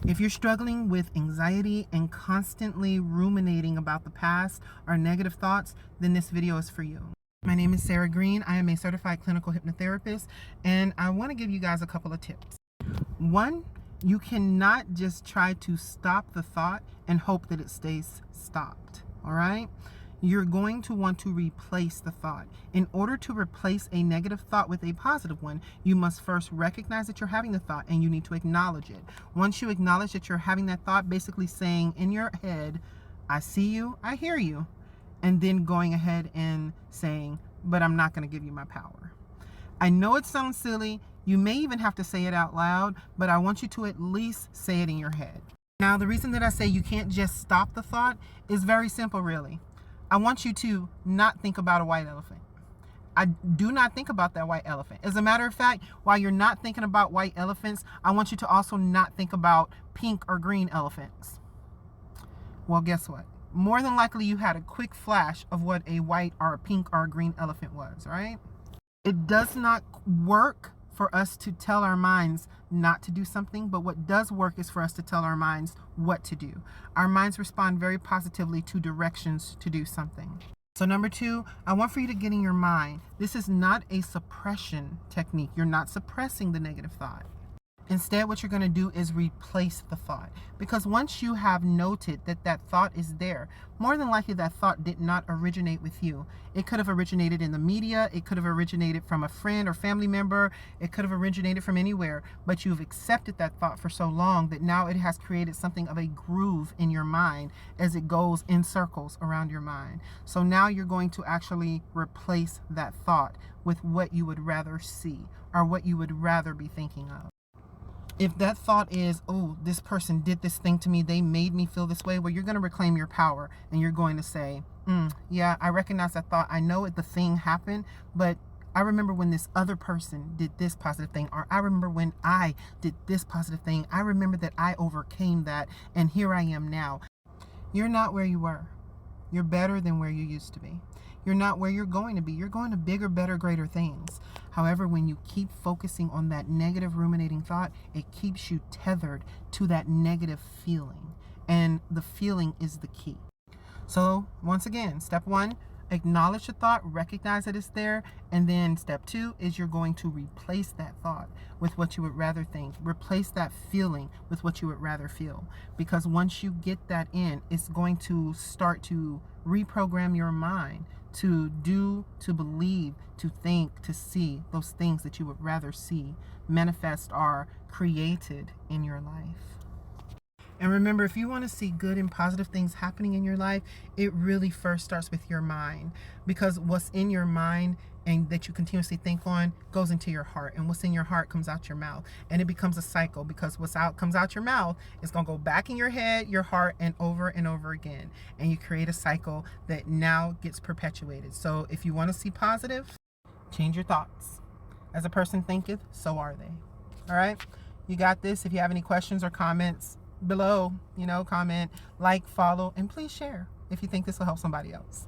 If you're struggling with anxiety and constantly ruminating about the past or negative thoughts, then this video is for you. My name is Sarah Green. I am a certified clinical hypnotherapist, and I want to give you guys a couple of tips. One, you cannot just try to stop the thought and hope that it stays stopped. All right? You're going to want to replace the thought. In order to replace a negative thought with a positive one, you must first recognize that you're having the thought and you need to acknowledge it. Once you acknowledge that you're having that thought, basically saying in your head, I see you, I hear you, and then going ahead and saying, but I'm not going to give you my power. I know it sounds silly. You may even have to say it out loud, but I want you to at least say it in your head. Now, the reason that I say you can't just stop the thought is very simple, really. I want you to not think about a white elephant. I do not think about that white elephant. As a matter of fact, while you're not thinking about white elephants, I want you to also not think about pink or green elephants. Well, guess what? More than likely you had a quick flash of what a white or a pink or a green elephant was, right? It does not work for us to tell our minds not to do something, but what does work is for us to tell our minds what to do. Our minds respond very positively to directions to do something. So number two, I want for you to get in your mind, this is not a suppression technique. You're not suppressing the negative thought. Instead, what you're going to do is replace the thought. Because once you have noted that that thought is there, more than likely that thought did not originate with you. It could have originated in the media. It could have originated from a friend or family member. It could have originated from anywhere. But you've accepted that thought for so long that now it has created something of a groove in your mind as it goes in circles around your mind. So now you're going to actually replace that thought with what you would rather see or what you would rather be thinking of. If that thought is, oh, this person did this thing to me, they made me feel this way, well, you're going to reclaim your power and you're going to say, yeah, I recognize that thought. I know the thing happened, but I remember when this other person did this positive thing, or I remember when I did this positive thing. I remember that I overcame that, and here I am now. You're not where you were. You're better than where you used to be. You're not where you're going to be. You're going to bigger, better, greater things. However, when you keep focusing on that negative ruminating thought, it keeps you tethered to that negative feeling. And the feeling is the key. So once again, step one, acknowledge the thought, recognize that it's there. And then step two is you're going to replace that thought with what you would rather think. Replace that feeling with what you would rather feel. Because once you get that in, it's going to start to reprogram your mind to do, to believe, to think, to see those things that you would rather see manifest or created in your life. And remember, if you want to see good and positive things happening in your life, it really first starts with your mind. Because what's in your mind and that you continuously think on goes into your heart. And what's in your heart comes out your mouth. And it becomes a cycle, because what's out comes out your mouth is going to go back in your head, your heart, and over again. And you create a cycle that now gets perpetuated. So if you want to see positive, change your thoughts. As a person thinketh, so are they. All right? You got this. If you have any questions or comments below, comment, like, follow, and please share if you think this will help somebody else.